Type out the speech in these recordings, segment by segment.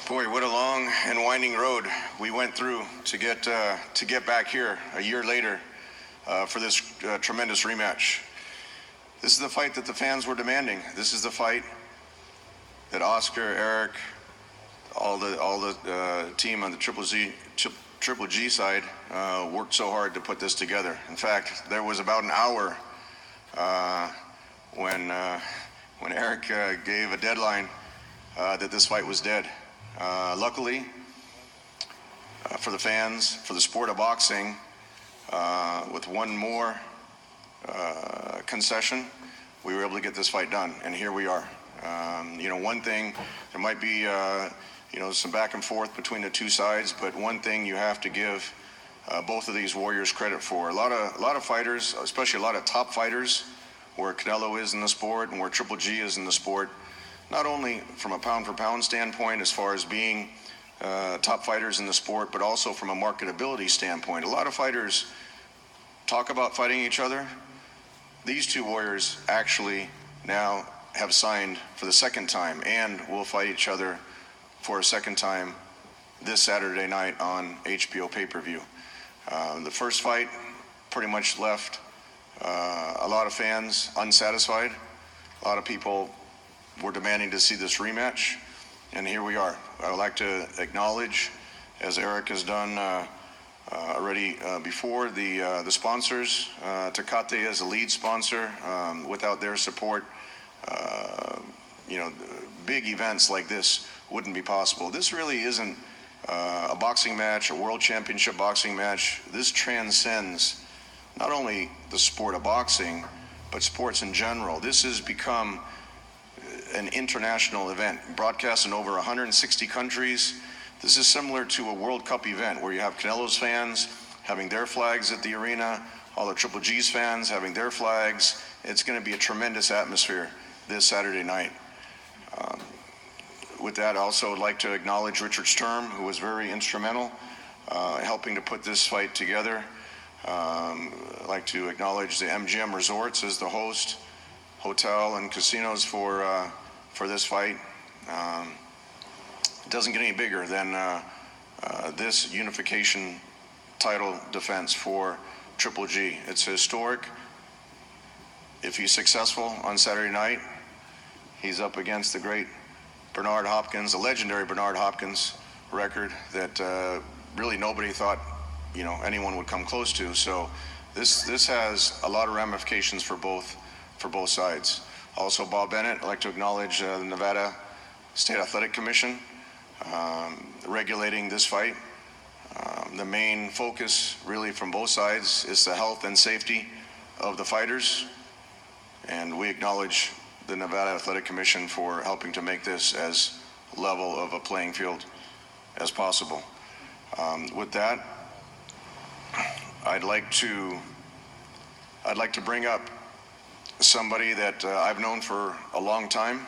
Boy, what a long and winding road we went through to get back here a year later for this tremendous rematch. This is the fight that the fans were demanding. This is the fight that Oscar, Eric, all the team on the Triple G side worked so hard to put this together. In fact, there was about an hour when Eric gave a deadline that this fight was dead. Luckily, for the fans, for the sport of boxing, with one more concession, we were able to get this fight done, and here we are. One thing, there might be, some back and forth between the two sides, but one thing you have to give both of these warriors credit for. A lot of fighters, especially a lot of top fighters, where Canelo is in the sport and where Triple G is in the sport, not only from a pound-for-pound standpoint as far as being top fighters in the sport, but also from a marketability standpoint. A lot of fighters talk about fighting each other. These two warriors actually now have signed for the second time and will fight each other for a second time this Saturday night on HBO pay-per-view. The first fight pretty much left a lot of fans unsatisfied. A lot of people were demanding to see this rematch, and here we are. I would like to acknowledge, as Eric has done already before, the sponsors. Tecate as a lead sponsor. Without their support, big events like this wouldn't be possible. This really isn't a boxing match, a world championship boxing match. This transcends not only the sport of boxing, but sports in general. This has become an international event, broadcast in over 160 countries. This is similar to a World Cup event where you have Canelo's fans having their flags at the arena, all the Triple G's fans having their flags. It's going to be a tremendous atmosphere this Saturday night. With that, I also would like to acknowledge Richard Sturm, who was very instrumental helping to put this fight together. I'd like to acknowledge the MGM Resorts as the host, hotel and casinos for this fight. It doesn't get any bigger than this unification title defense for Triple G. It's historic. If he's successful on Saturday night, he's up against the great Bernard Hopkins, the legendary Bernard Hopkins record that really nobody thought anyone would come close to. So this has a lot of ramifications for both sides. Also, Bob Bennett, I'd like to acknowledge the Nevada State Athletic Commission regulating this fight. The main focus really from both sides is the health and safety of the fighters, and we acknowledge the Nevada Athletic Commission for helping to make this as level of a playing field as possible. With that, I'd like to bring up somebody that I've known for a long time,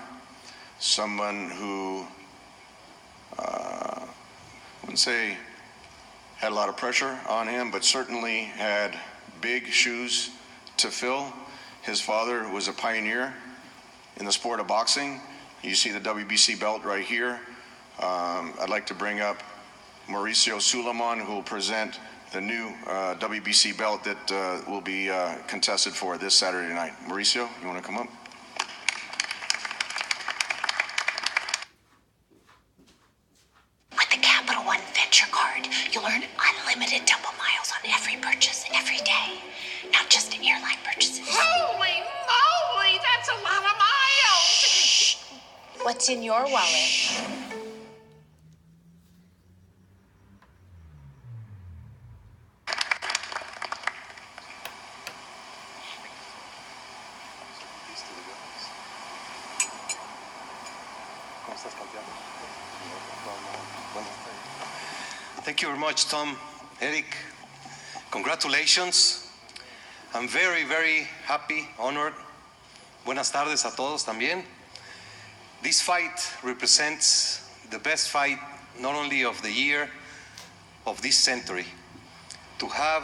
someone who I wouldn't say had a lot of pressure on him, but certainly had big shoes to fill. His father was a pioneer in the sport of boxing. You see the WBC belt right here. I'd like to bring up Mauricio Suleiman, who will present the new WBC belt that will be contested for this Saturday night. Mauricio, you want to come up? With the Capital One Venture Card, you'll earn unlimited double miles on every purchase every day, not just airline purchases. Holy moly, that's a lot of miles! Shh. What's in your wallet? Thank you very much, Tom, Eric. Congratulations. I'm very, very happy, honored. Buenas tardes a todos también. This fight represents the best fight, not only of the year, of this century. To have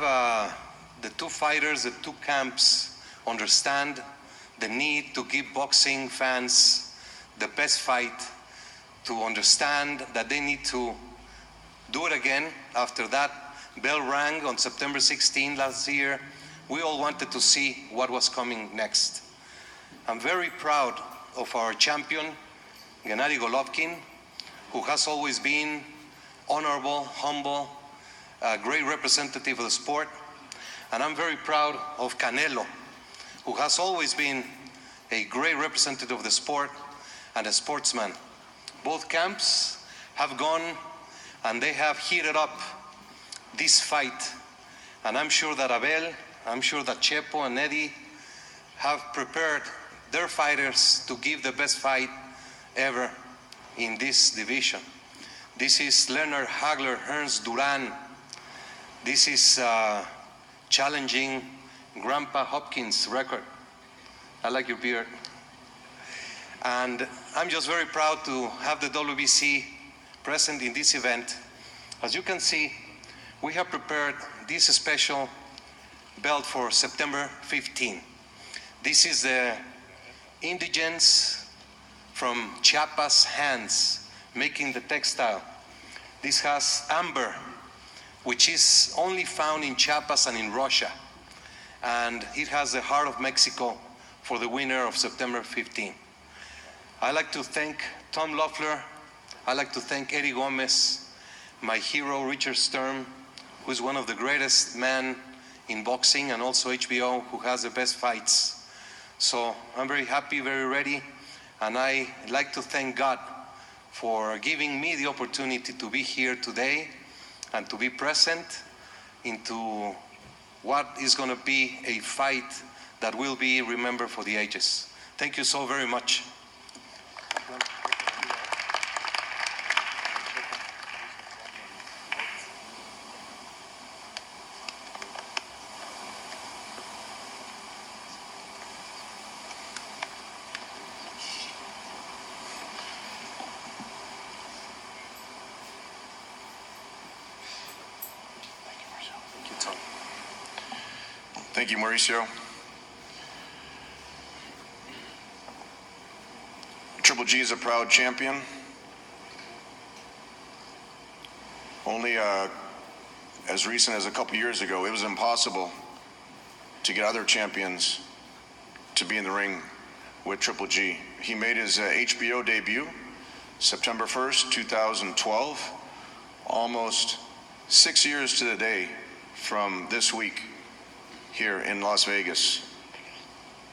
the two fighters, the two camps understand the need to give boxing fans the best fight, to understand that they need to do it again. After that bell rang on September 16 last year, we all wanted to see what was coming next. I'm very proud of our champion, Gennady Golovkin, who has always been honorable, humble, a great representative of the sport. And I'm very proud of Canelo, who has always been a great representative of the sport and a sportsman. Both camps have gone and they have heated up this fight. And I'm sure that Abel, I'm sure that Chepo and Eddie have prepared their fighters to give the best fight ever in this division. This is Leonard Hagler, Ernst Duran. This is challenging Grandpa Hopkins' record. I like your beard. And I'm just very proud to have the WBC present in this event. As you can see, we have prepared this special belt for September 15. This is the indigents from Chiapas hands making the textile. This has amber, which is only found in Chiapas and in Russia. And it has the heart of Mexico for the winner of September 15. I'd like to thank Tom Loeffler. I'd like to thank Eddie Gomez, my hero, Richard Sturm, who is one of the greatest men in boxing and also HBO, who has the best fights. So I'm very happy, very ready. And I'd like to thank God for giving me the opportunity to be here today and to be present into what is going to be a fight that will be remembered for the ages. Thank you so very much. Thank you, Mauricio. Triple G is a proud champion. Only as recent as a couple years ago, it was impossible to get other champions to be in the ring with Triple G. He made his HBO debut September 1st, 2012, almost 6 years to the day from this week here in Las Vegas.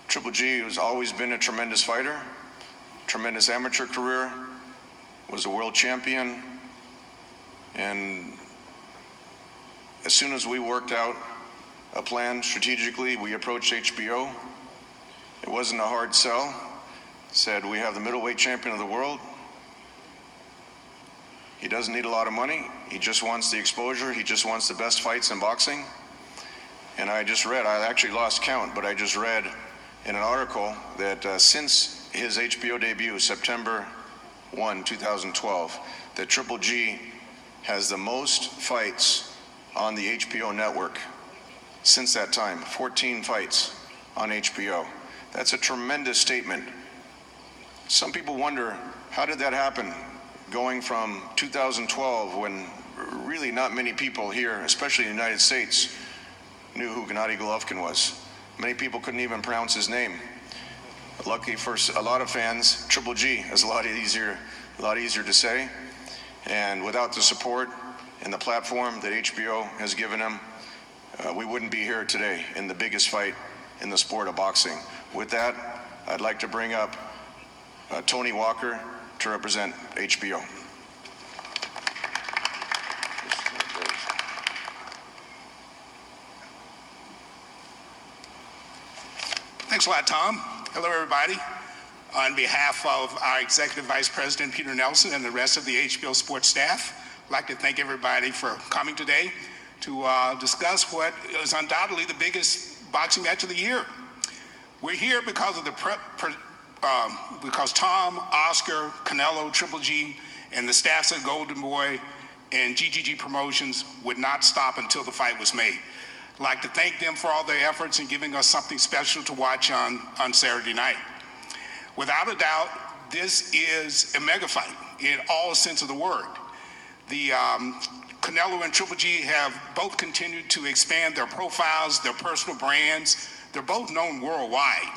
Triple G has always been a tremendous fighter, tremendous amateur career, was a world champion, and as soon as we worked out a plan strategically, we approached HBO. It wasn't a hard sell. Said, we have the middleweight champion of the world. He doesn't need a lot of money. He just wants the exposure. He just wants the best fights in boxing. And I just read, I actually lost count, but I just read in an article that since his HBO debut, September 1, 2012, that Triple G has the most fights on the HBO network since that time, 14 fights on HBO. That's a tremendous statement. Some people wonder, how did that happen? Going from 2012, when really not many people here, especially in the United States, knew who Gennady Golovkin was. Many people couldn't even pronounce his name. Lucky for a lot of fans, Triple G is a lot easier to say. And without the support and the platform that HBO has given him, we wouldn't be here today in the biggest fight in the sport of boxing. With that, I'd like to bring up Tony Walker to represent HBO. Thanks a lot, Tom. Hello, everybody. On behalf of our Executive Vice President, Peter Nelson, and the rest of the HBO Sports staff, I'd like to thank everybody for coming today to discuss what is undoubtedly the biggest boxing match of the year. We're here because of because Tom, Oscar, Canelo, Triple G, and the staffs at Golden Boy and GGG Promotions would not stop until the fight was made. I'd like to thank them for all their efforts in giving us something special to watch on Saturday night. Without a doubt, this is a mega fight. in all sense of the word. The Canelo and Triple G have both continued to expand their profiles, their personal brands. They're both known worldwide.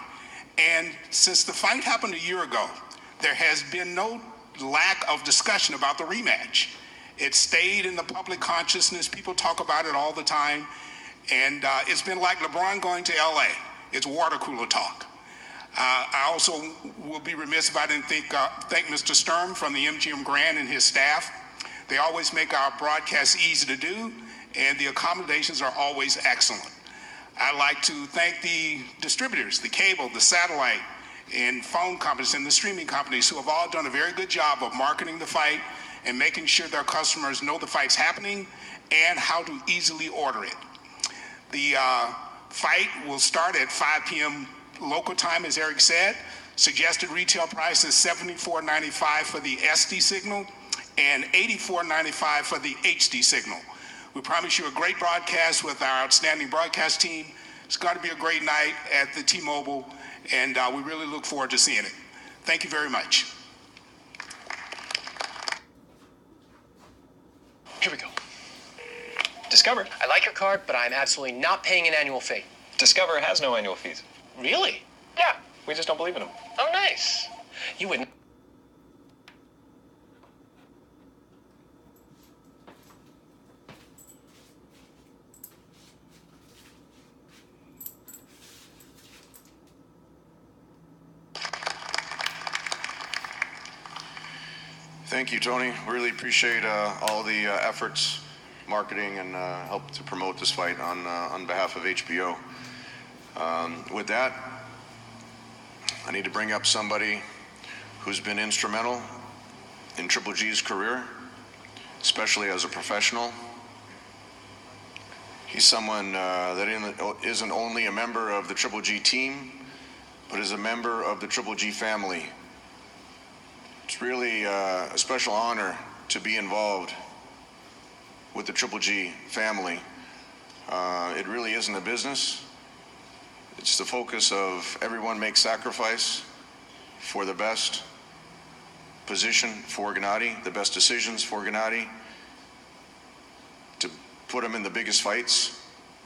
And since the fight happened a year ago, there has been no lack of discussion about the rematch. It stayed in the public consciousness. People talk about it all the time. And it's been like LeBron going to LA. It's water cooler talk. I also will be remiss if I didn't thank Mr. Sturm from the MGM Grand and his staff. They always make our broadcasts easy to do, and the accommodations are always excellent. I'd like to thank the distributors, the cable, the satellite, and phone companies, and the streaming companies who have all done a very good job of marketing the fight and making sure their customers know the fight's happening and how to easily order it. The fight will start at 5 p.m. local time, as Eric said. Suggested retail price is $74.95 for the SD signal and $84.95 for the HD signal. We promise you a great broadcast with our outstanding broadcast team. It's going to be a great night at the T-Mobile, and we really look forward to seeing it. Thank you very much. Here we go. Discover. I like your card, but I'm absolutely not paying an annual fee. Discover has no annual fees. Really? Yeah, we just don't believe in them. Oh, nice. You wouldn't. Thank you, Tony. Really appreciate all the efforts, marketing, and help to promote this fight on behalf of HBO. With that, I need to bring up somebody who's been instrumental in Triple G's career, especially as a professional. He's someone that isn't only a member of the Triple G team, but is a member of the Triple G family. It's really a special honor to be involved with the Triple G family. It really isn't a business. It's the focus of everyone makes sacrifice for the best position for Gennady, the best decisions for Gennady, to put him in the biggest fights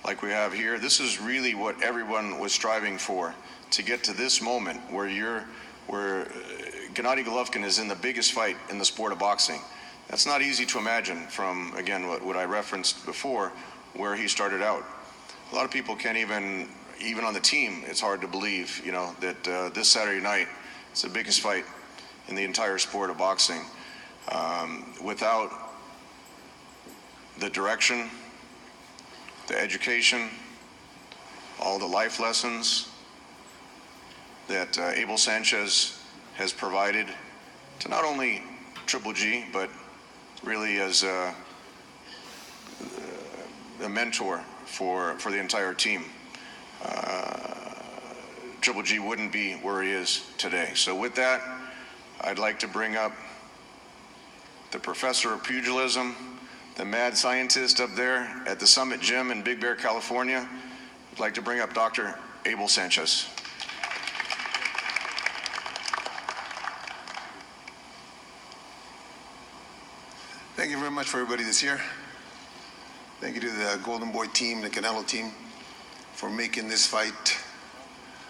like we have here. This is really what everyone was striving for, to get to this moment where Gennady Golovkin is in the biggest fight in the sport of boxing. That's not easy to imagine from, again, what I referenced before, where he started out. A lot of people can't even on the team, it's hard to believe, that this Saturday night, it's the biggest fight in the entire sport of boxing. Without the direction, the education, all the life lessons that Abel Sanchez has provided to not only Triple G, but really as a mentor for the entire team. Triple G wouldn't be where he is today. So with that, I'd like to bring up the professor of pugilism, the mad scientist up there at the Summit Gym in Big Bear, California. I'd like to bring up Dr. Abel Sanchez. Thank you very much for everybody that's here. Thank you to the Golden Boy team, the Canelo team, for making this fight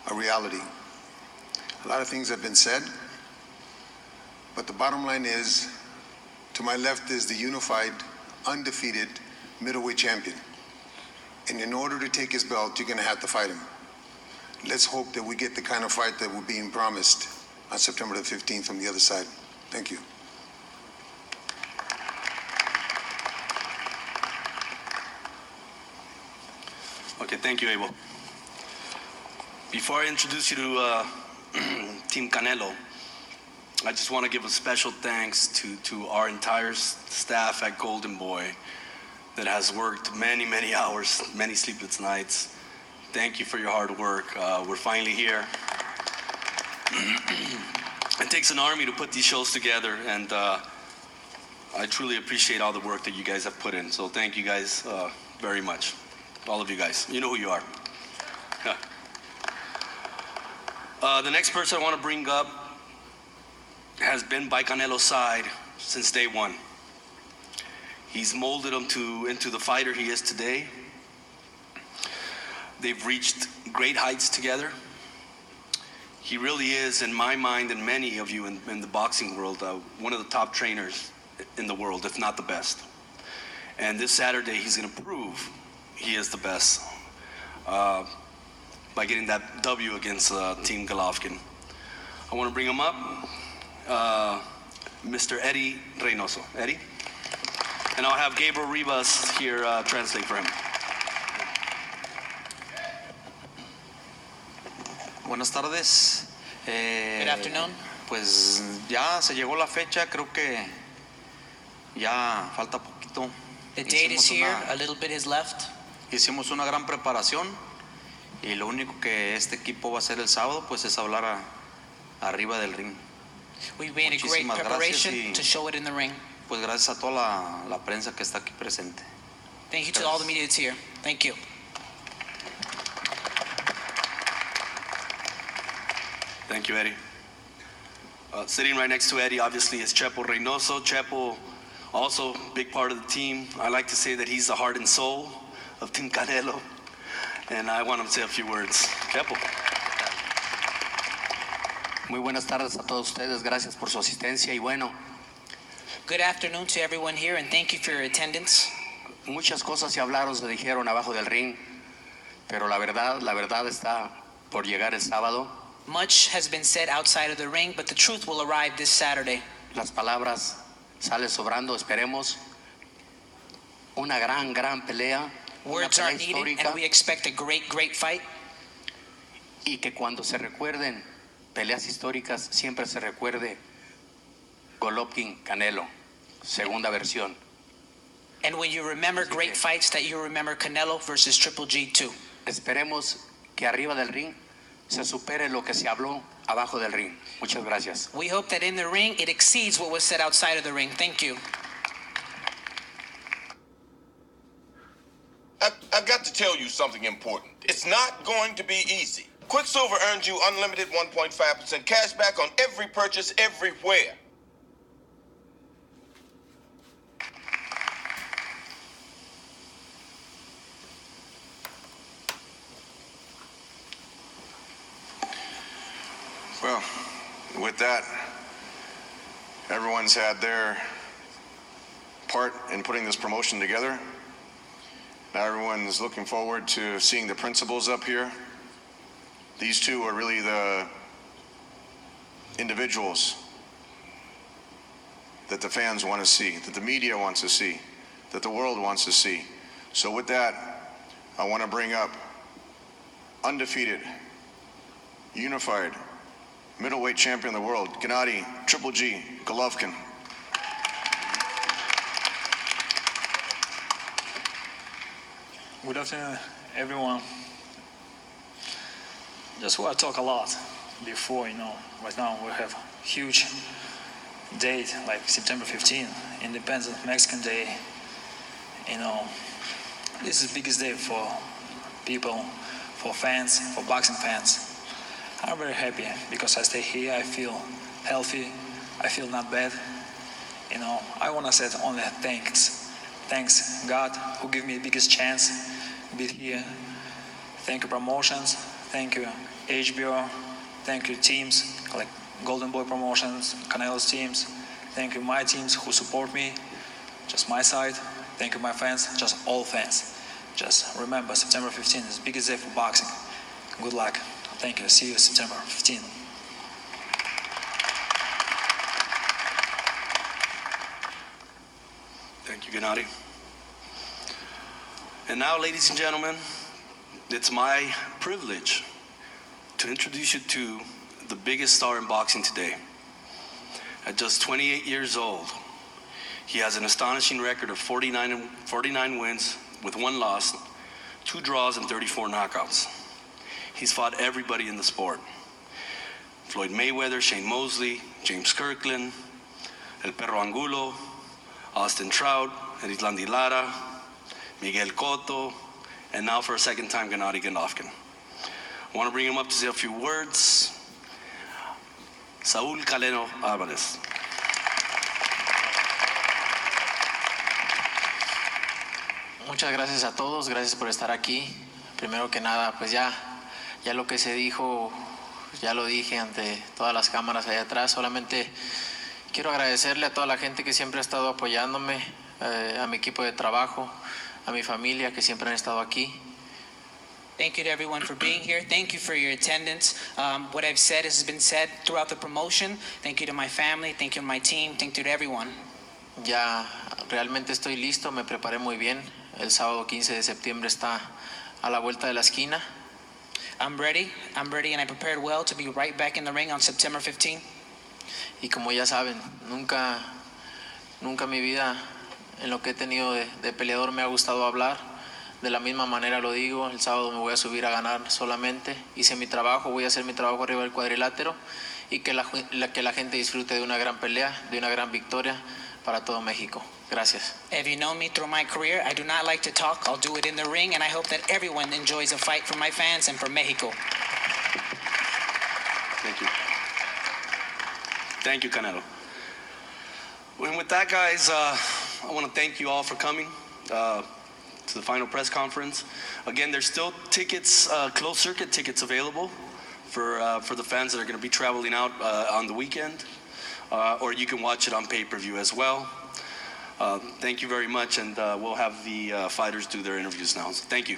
a reality. A lot of things have been said, but the bottom line is, to my left is the unified, undefeated middleweight champion. And in order to take his belt, you're gonna have to fight him. Let's hope that we get the kind of fight that we're being promised on September the 15th from the other side. Thank you. Okay, thank you, Abel. Before I introduce you to Team Canelo, I just want to give a special thanks to our entire staff at Golden Boy that has worked many, many hours, many sleepless nights. Thank you for your hard work. We're finally here. It takes an army to put these shows together, and I truly appreciate all the work that you guys have put in. So thank you guys very much. All of you guys. You know who you are. Yeah. The next person I want to bring up has been by Canelo's side since day one. He's molded him into the fighter he is today. They've reached great heights together. He really is, in my mind and many of you in the boxing world, one of the top trainers in the world, if not the best. And this Saturday, he's going to prove he is the best by getting that W against Team Golovkin. I want to bring him up, Mr. Eddie Reynoso. Eddie? And I'll have Gabriel Rivas here translate for him. Buenas tardes. Good afternoon. Pues ya se llegó la fecha, creo que ya falta poquito. The date is here, a little bit is left. Hicimos una gran preparación y lo único que este equipo va a hacer el sábado pues es hablar arriba del ring. We made a great preparation to show it in the ring. Pues gracias a toda la prensa que está aquí presente. Thank you to all the media that's here. Thank you. Thank you, Eddie. Sitting right next to Eddie, obviously, is Chepo Reynoso. Chepo, also big part of the team. I like to say that he's the heart and soul of Team Canelo. And I want him to say a few words. Chepo. Muy buenas tardes a todos ustedes. Gracias por su asistencia. Y bueno, good afternoon to everyone here, and thank you for your attendance. Muchas cosas se hablaron, se dijeron abajo del ring, pero la verdad está por llegar el sábado. Much has been said outside of the ring, but the truth will arrive this Saturday. Las palabras salen sobrando, esperemos una gran pelea. Words aren't needed, and we expect a great fight. Y que cuando se recuerden peleas históricas, siempre se recuerde Golovkin Canelo, segunda versión. And when you remember great fights, that you remember Canelo versus Triple G too. Esperemos que arriba del ring se supere lo que se habló abajo del ring. Muchas gracias. We hope that in the ring it exceeds what was said outside of the ring. Thank you. I've got to tell you something important. It's not going to be easy. Quicksilver earns you unlimited 1.5% cash back on every purchase everywhere. Well, with that, everyone's had their part in putting this promotion together. Now everyone's looking forward to seeing the principals up here. These two are really the individuals that the fans want to see, that the media wants to see, that the world wants to see. So with that, I want to bring up undefeated, unified, middleweight champion of the world, Gennady Triple G Golovkin. Good afternoon, everyone. Just want to talk a lot before, right now we have a huge date like September 15, Independence Mexican Day. This is the biggest day for people, for fans, for boxing fans. I'm very happy because I stay here, I feel healthy, I feel not bad. I want to say only thanks. Thanks God who gave me the biggest chance to be here. Thank you promotions, thank you HBO, thank you teams like Golden Boy Promotions, Canelo's teams, thank you my teams who support me, just my side, thank you my fans, just all fans. Just remember September 15 is the biggest day for boxing. Good luck. Thank you. See you September 15. Thank you, Gennady. And now, ladies and gentlemen, it's my privilege to introduce you to the biggest star in boxing today. At just 28 years old, he has an astonishing record of 49 wins with 1 loss, 2 draws, and 34 knockouts. He's fought everybody in the sport. Floyd Mayweather, Shane Mosley, James Kirkland, El Perro Angulo, Austin Trout, Erislandy Lara, Miguel Cotto, and now for a second time, Gennady Golovkin. I want to bring him up to say a few words. Saúl Canelo Álvarez. Muchas gracias a todos, gracias por estar aquí. Primero que nada, pues ya lo que se dijo, ya lo dije ante todas las cámaras allá atrás. Solamente quiero agradecerle a toda la gente que siempre ha estado apoyándome, a mi equipo de trabajo, a mi familia que siempre han estado aquí. Thank you to everyone for being here. Thank you for your attendance. What I've said has been said throughout the promotion. Thank you to my family. Thank you to my team. Thank you to everyone. Ya realmente estoy listo, me preparé muy bien. El sábado 15 de septiembre está a la vuelta de la esquina. I'm ready, and I prepared well to be right back in the ring on September 15. Y como ya saben, nunca en mi vida, en lo que he tenido de peleador, me ha gustado hablar. De la misma manera lo digo, el sábado me voy a subir a ganar solamente. Hice mi trabajo, voy a hacer mi trabajo arriba del cuadrilátero y que la gente disfrute de una gran pelea, de una gran victoria para todo México. Gracias. If you know me through my career, I do not like to talk. I'll do it in the ring, and I hope that everyone enjoys a fight for my fans and for Mexico. Thank you. Thank you, Canelo. And with that, guys, I want to thank you all for coming to the final press conference. Again, there's still tickets, closed circuit tickets available for the fans that are going to be traveling out on the weekend, or you can watch it on pay-per-view as well. Thank you very much, and we'll have the fighters do their interviews now. So thank you.